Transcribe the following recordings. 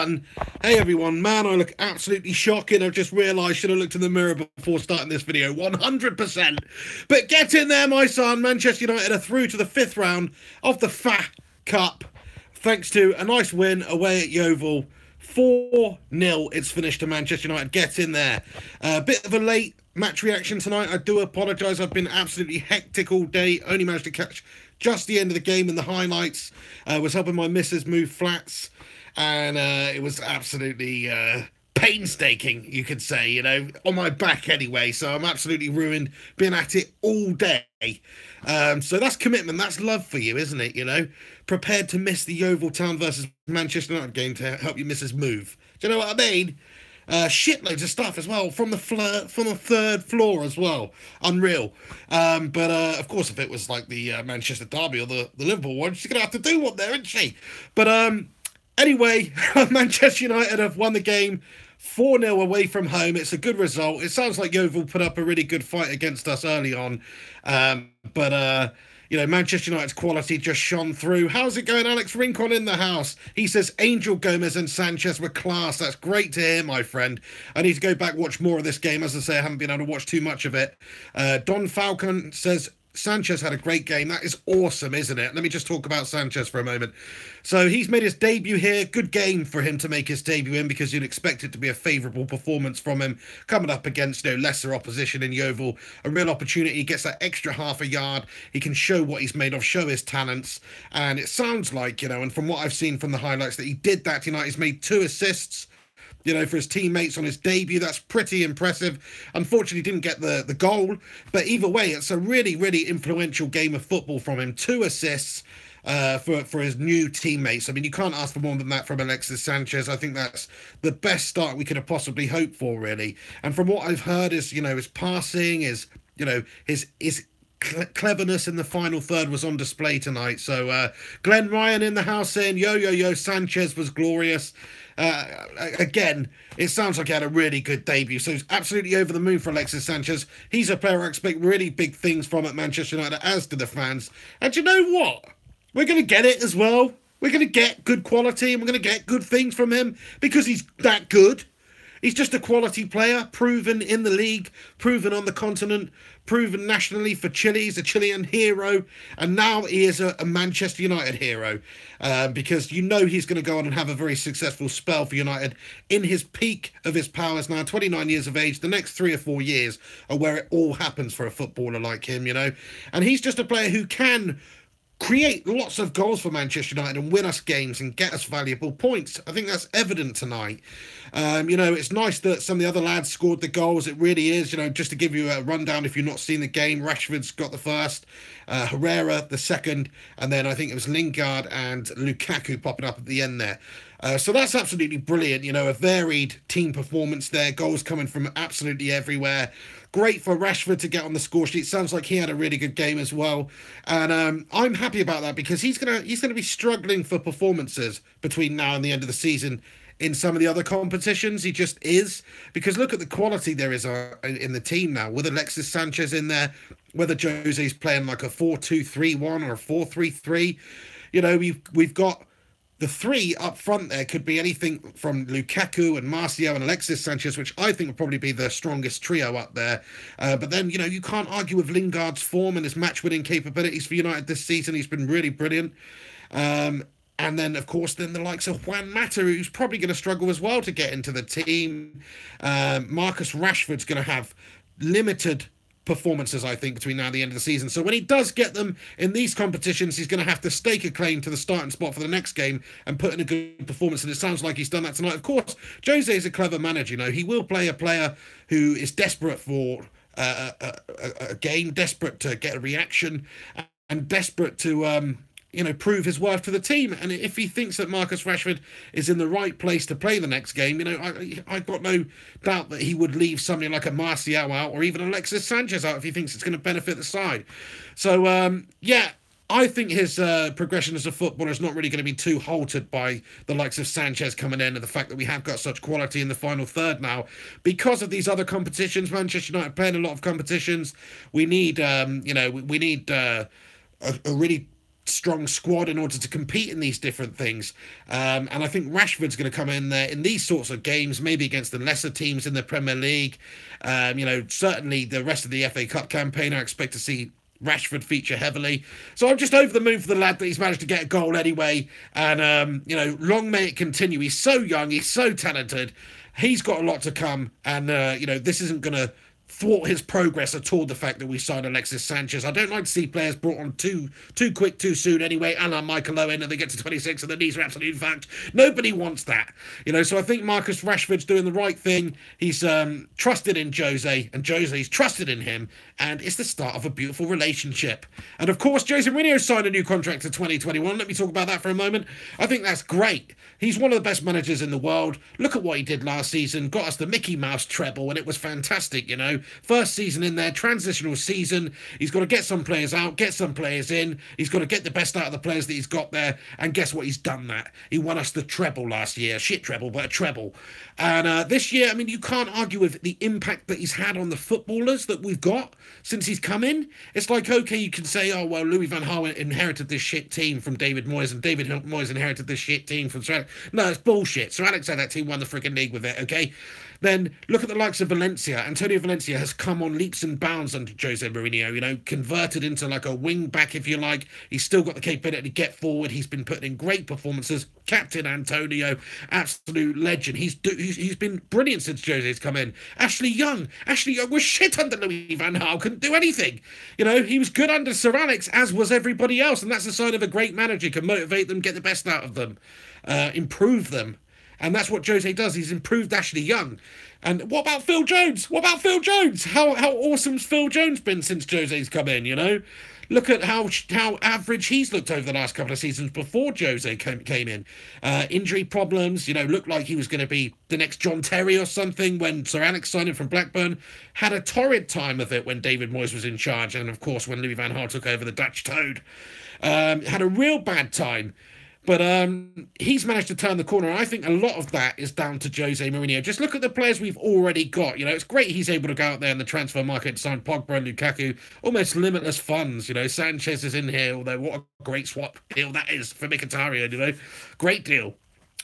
button. Hey everyone, man, I look absolutely shocking. I've just realised, should have looked in the mirror before starting this video, 100%. But get in there, my son. Manchester United are through to the 5th round of the FA Cup, thanks to a nice win away at Yeovil. 4-0, it's finished to Manchester United. Get in there. A bit of a late match reaction tonight. I do apologise. I've been absolutely hectic all day. Only managed to catch just the end of the game in the highlights. Was helping my missus move flats. And it was absolutely painstaking, you could say, you know, on my back anyway. So I'm absolutely ruined, being at it all day. So that's commitment, that's love for you, isn't it? You know, prepared to miss the Yeovil Town versus Manchester United game to help your missus move. Do you know what I mean? Shitloads of stuff as well from the 3rd floor as well. Unreal. But of course, if it was like the Manchester derby or the Liverpool one, she's gonna have to do one there, isn't she? But anyway, Manchester United have won the game 4-0 away from home. It's a good result. It sounds like Yeovil put up a really good fight against us early on. But you know, Manchester United's quality just shone through. How's it going, Alex Rincon in the house? He says, Angel, Gomez and Sanchez were class. That's great to hear, my friend. I need to go back, watch more of this game. As I say, I haven't been able to watch too much of it. Don Falcon says, Sanchez had a great game. That is awesome, isn't it? Let me just talk about Sanchez for a moment. So he's made his debut here. Good game for him to make his debut in, because you'd expect it to be a favourable performance from him coming up against, you know, lesser opposition in Yeovil. A real opportunity. He gets that extra half a yard. He can show what he's made of, show his talents. And it sounds like, you know, and from what I've seen from the highlights, that he did that tonight. He's made 2 assists, you know, for his teammates on his debut. That's pretty impressive. Unfortunately, didn't get the goal. But either way, it's a really, really influential game of football from him. 2 assists for his new teammates. I mean, you can't ask for more than that from Alexis Sanchez. I think that's the best start we could have possibly hoped for, really. And from what I've heard is, you know, his passing, his cleverness in the final third was on display tonight. So Glenn Ryan in the house saying, yo, Sanchez was glorious. Again, it sounds like he had a really good debut, so he's absolutely over the moon for Alexis Sanchez. He's a player I expect really big things from at Manchester United, as do the fans. And you know what? We're going to get it as well. We're going to get good quality, and we're going to get good things from him because he's that good. He's just a quality player, proven in the league, proven on the continent, proven nationally for Chile. He's a Chilean hero, and now he is a Manchester United hero, because you know he's going to go on and have a very successful spell for United in his peak of his powers now, 29 years of age. The next 3 or 4 years are where it all happens for a footballer like him, you know. And he's just a player who can create lots of goals for Manchester United and win us games and get us valuable points. I think that's evident tonight. You know, it's nice that some of the other lads scored the goals. It really is. You know, just to give you a rundown, if you've not seen the game, Rashford's got the first, Herrera the second, and then I think it was Lingard and Lukaku popping up at the end there. So that's absolutely brilliant. You know, a varied team performance there. Goals coming from absolutely everywhere. Great for Rashford to get on the score sheet. Sounds like he had a really good game as well, and I'm happy about that, because he's gonna be struggling for performances between now and the end of the season in some of the other competitions. He just is, because look at the quality there is in the team now, with Alexis Sanchez in there, whether Jose's playing like a 4-2-3-1 or a 4-3-3. You know, we've got the 3 up front there. Could be anything from Lukaku and Martial and Alexis Sanchez, which I think will probably be the strongest trio up there. But then, you know, you can't argue with Lingard's form and his match-winning capabilities for United this season. He's been really brilliant. And then, of course, then the likes of Juan Mata, who's probably going to struggle as well to get into the team. Marcus Rashford's going to have limited performances, I think, between now and the end of the season. So when he does get them in these competitions, he's going to have to stake a claim to the starting spot for the next game and put in a good performance, and it sounds like he's done that tonight. Of course, Jose is a clever manager. You know, he will play a player who is desperate for a game, desperate to get a reaction, and desperate to you know, prove his worth to the team. And if he thinks that Marcus Rashford is in the right place to play the next game, you know, I've got no doubt that he would leave somebody like a Martial out, or even Alexis Sanchez out, if he thinks it's going to benefit the side. So, yeah, I think his progression as a footballer is not really going to be too halted by the likes of Sanchez coming in, and the fact that we have got such quality in the final third now. Because of these other competitions, Manchester United playing a lot of competitions, we need, you know, we need a really strong squad in order to compete in these different things. And I think Rashford's going to come in there in these sorts of games, maybe against the lesser teams in the Premier League. Certainly the rest of the FA Cup campaign, I expect to see Rashford feature heavily. So I'm just over the moon for the lad that he's managed to get a goal anyway. And, long may it continue. He's so young. He's so talented. He's got a lot to come. And, this isn't going to thwart his progress at all, the fact that we signed Alexis Sanchez. I don't like to see players brought on too quick, too soon anyway, a la Michael Owen, and they get to 26 and the knees are absolutely fucked. Nobody wants that. So I think Marcus Rashford's doing the right thing. He's trusted in Jose, and Jose's trusted in him, and it's the start of a beautiful relationship. And of course, Jose Mourinho signed a new contract to 2021. Let me talk about that for a moment. I think that's great. He's one of the best managers in the world. Look at what he did last season. Got us the Mickey Mouse treble, and it was fantastic, First season in there, transitional season. He's got to get some players out, get some players in. He's got to get the best out of the players that he's got there. And guess what? He's done that. He won us the treble last year. Shit treble, but a treble. And this year, you can't argue with the impact that he's had on the footballers that we've got since he's come in. It's like, okay, you can say, oh, well, Louis van Gaal inherited this shit team from David Moyes, and David Moyes inherited this shit team from Sir Alex. No, it's bullshit. Sir Alex had that team, won the freaking league with it, okay? Then look at the likes of Valencia. Antonio Valencia has come on leaps and bounds under Jose Mourinho, converted into like a wing back, if you like. He's still got the capability to get forward. He's been putting in great performances. Captain Antonio, absolute legend. He's been brilliant since Jose's come in. Ashley Young was shit under Louis van Gaal, couldn't do anything. He was good under Sir Alex, as was everybody else, and that's a sign of a great manager. Can motivate them, get the best out of them, improve them. And that's what Jose does. He's improved Ashley Young. And what about Phil Jones? How awesome's Phil Jones been since Jose's come in, Look at how average he's looked over the last couple of seasons before Jose came in. Injury problems, looked like he was going to be the next John Terry or something when Sir Alex signed him from Blackburn. Had a torrid time of it when David Moyes was in charge. And, of course, when Louis van Gaal took over the Dutch Toad. Had a real bad time. But he's managed to turn the corner. And I think a lot of that is down to Jose Mourinho. Just look at the players we've already got. It's great he's able to go out there in the transfer market and sign Pogba and Lukaku. Almost limitless funds. Sanchez is in here, although what a great swap deal that is for Mkhitaryan, Great deal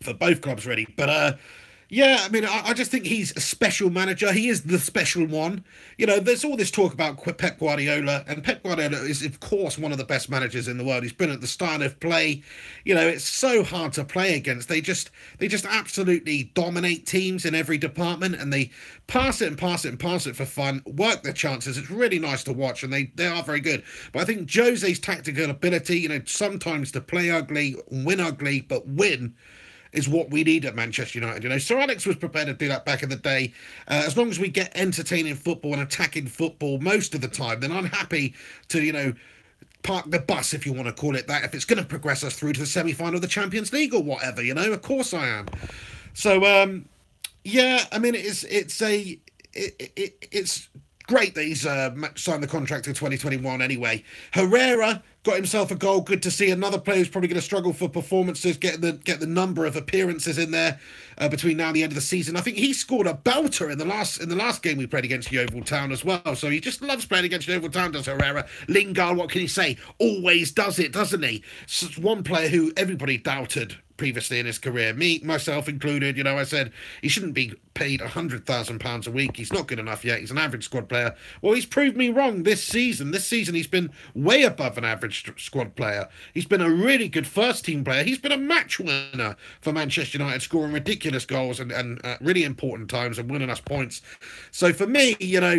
for both clubs, really. But yeah, I just think he's a special manager. He is the special one. There's all this talk about Pep Guardiola, and Pep Guardiola is, of course, one of the best managers in the world. He's been at the style of play. It's so hard to play against. They just absolutely dominate teams in every department, and they pass it for fun, work their chances. It's really nice to watch, and they are very good. But I think Jose's tactical ability, sometimes to play ugly, win ugly, but win, is what we need at Manchester United. Sir Alex was prepared to do that back in the day. As long as we get entertaining football and attacking football most of the time, then I'm happy to, park the bus, if you want to call it that, if it's going to progress us through to the semi-final of the Champions League or whatever, of course I am. So, yeah, it's great that he's signed the contract to 2021 anyway. Herrera got himself a goal. Good to see another player who's probably going to struggle for performances, get the number of appearances in there between now and the end of the season. I think he scored a belter in the last game we played against Yeovil Town as well. So he just loves playing against Yeovil Town, does Herrera. Lingard, what can you say? Always does it, doesn't he? So one player who everybody doubted previously in his career, myself included. I said he shouldn't be paid £100,000 a week. He's not good enough yet. He's an average squad player. Well, he's proved me wrong this season. This season he's been way above an average squad player. He's been a really good first team player. He's been a match winner for Manchester United, scoring ridiculous goals and really important times and winning us points. So for me,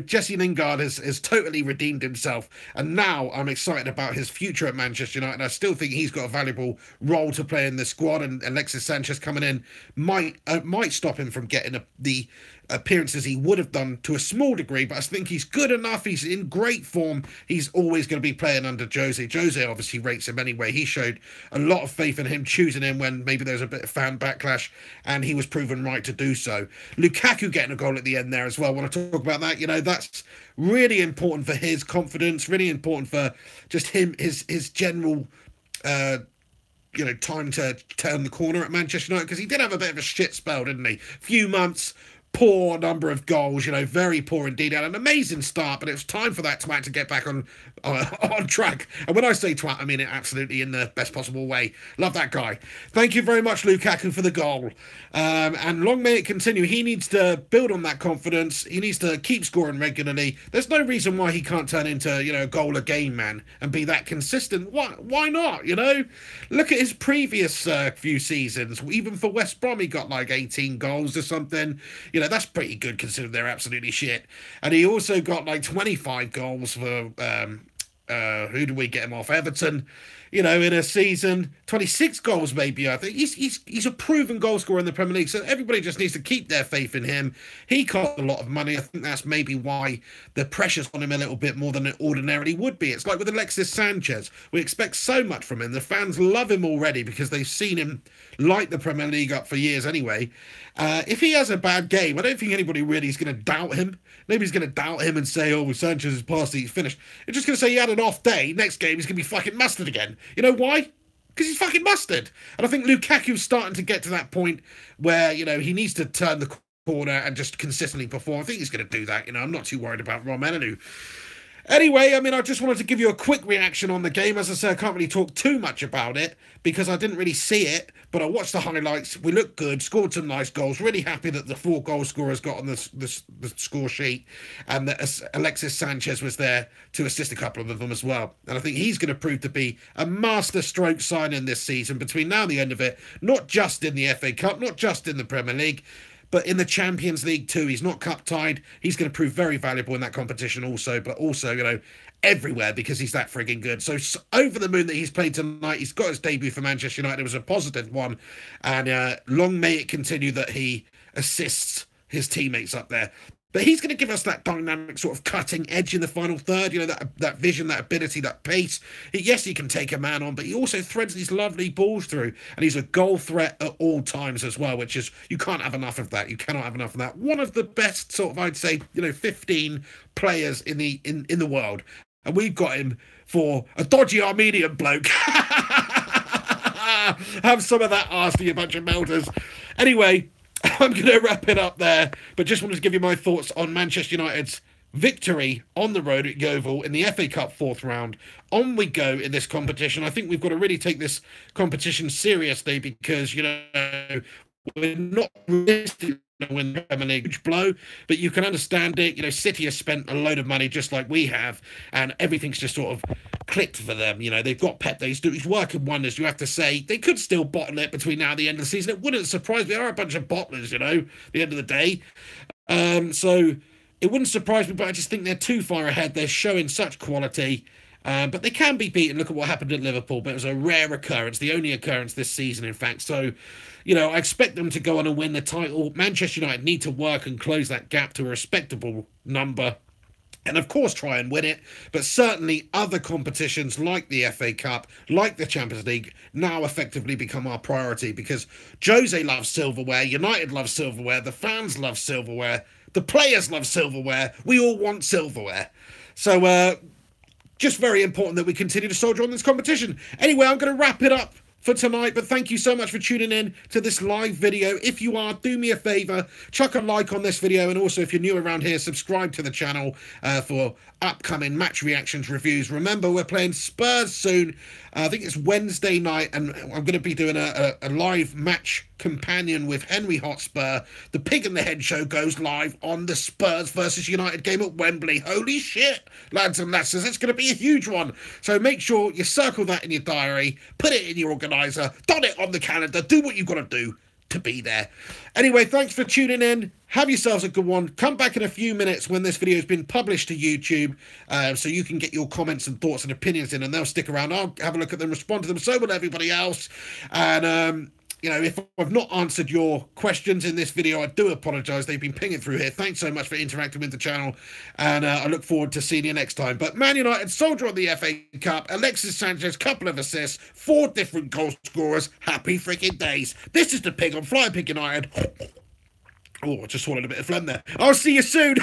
Jesse Lingard has totally redeemed himself, and now I'm excited about his future at Manchester United. I still think he's got a valuable role to play in the squad, and Alexis Sanchez coming in might stop him from getting the appearances he would have done to a small degree, but I think he's good enough. He's in great form. He's always going to be playing under Jose. Jose obviously rates him anyway. He showed a lot of faith in him, choosing him when maybe there was a bit of fan backlash, and he was proven right to do so. Lukaku getting a goal at the end there as well. When I talk about that, that's really important for his confidence, really important for just him, his general time to turn the corner at Manchester United, because he did have a bit of a shit spell, didn't he? Few months, poor number of goals, very poor indeed. Had an amazing start, but it was time for that twat to get back on track. And when I say twat, I mean it absolutely in the best possible way. Love that guy. Thank you very much, Lukaku, for the goal. And long may it continue. He needs to build on that confidence. He needs to keep scoring regularly. There's no reason why he can't turn into, a goal a game, man, and be that consistent. Why not, Look at his previous few seasons. Even for West Brom, he got like 18 goals or something. That's pretty good considering they're absolutely shit. And he also got like 25 goals for who do we get him off? Everton, in a season. 26 goals maybe, I think. He's a proven goal scorer in the Premier League, so everybody just needs to keep their faith in him. He cost a lot of money. I think that's maybe why the pressure's on him a little bit more than it ordinarily would be. It's like with Alexis Sanchez. We expect so much from him. The fans love him already because they've seen him light the Premier League up for years anyway. If he has a bad game, I don't think anybody really is going to doubt him. Nobody's going to doubt him and say, oh, well, Sanchez is past, he's finished. They're just going to say he had an off day. Next game, he's going to be fucking mustard again. You know why? Because he's fucking mustard. And I think Lukaku's starting to get to that point where, he needs to turn the corner and just consistently perform. I think he's going to do that. I'm not too worried about Romelu. Anyway, I just wanted to give you a quick reaction on the game. As I said, I can't really talk too much about it because I didn't really see it, but I watched the highlights. We looked good, scored some nice goals. Really happy that the 4 goal scorers got on the score sheet and that Alexis Sanchez was there to assist a couple of them as well. And I think he's going to prove to be a master stroke signing this season between now and the end of it, not just in the FA Cup, not just in the Premier League, but in the Champions League too. He's not cup tied. He's going to prove very valuable in that competition also, but also, everywhere because he's that frigging good. So over the moon that he's played tonight. He's got his debut for Manchester United. It was a positive one. And long may it continue that he assists his teammates up there. But he's going to give us that dynamic sort of cutting edge in the final third, that vision, that ability, that pace. Yes, he can take a man on, but he also threads these lovely balls through. And he's a goal threat at all times as well, which is, you can't have enough of that. You cannot have enough of that. One of the best sort of, I'd say, 15 players in the world. And we've got him for a dodgy Armenian bloke. Have some of that arse, you bunch of melters. Anyway, I'm going to wrap it up there, but just wanted to give you my thoughts on Manchester United's victory on the road at Yeovil in the FA Cup 4th round. On we go in this competition. I think we've got to really take this competition seriously because, we're not realistic win the Premier League, huge blow, but you can understand it. City has spent a load of money just like we have, and everything's just sort of clicked for them. They've got Pep, he's working wonders. You have to say they could still bottle it between now and the end of the season. It wouldn't surprise me. They are a bunch of bottlers, at the end of the day. So it wouldn't surprise me, but I just think they're too far ahead. They're showing such quality. But they can be beaten. Look at what happened at Liverpool, but it was a rare occurrence, the only occurrence this season, in fact. So, I expect them to go on and win the title. Manchester United need to work and close that gap to a respectable number and, of course, try and win it. But certainly other competitions like the FA Cup, like the Champions League, now effectively become our priority because Jose loves silverware, United loves silverware, the fans love silverware, the players love silverware. We all want silverware. So, just very important that we continue to soldier on this competition. Anyway, I'm going to wrap it up for tonight, but thank you so much for tuning in to this live video. If you are, do me a favor, chuck a like on this video, and also if you're new around here, subscribe to the channel for upcoming match reactions, reviews. Remember, we're playing Spurs soon. I think it's Wednesday night, and I'm going to be doing a live match companion with Henry Hotspur. The Pig and the Head show goes live on the Spurs versus United game at Wembley. Holy shit, lads and lasses, it's going to be a huge one. So make sure you circle that in your diary, put it in your organizer, dot it on the calendar, do what you've got to do to be there. Anyway, thanks for tuning in. Have yourselves a good one. Come back in a few minutes when this video has been published to YouTube, so you can get your comments and thoughts and opinions in, and they'll stick around. I'll have a look at them, respond to them, so will everybody else. And if I've not answered your questions in this video, I do apologise. They've been pinging through here. Thanks so much for interacting with the channel, and I look forward to seeing you next time. But Man United, soldier on the FA Cup, Alexis Sanchez, couple of assists, 4 different goal scorers. Happy freaking days. This is the Pig on Flying Pig United. Oh, I just swallowed a bit of phlegm there. I'll see you soon.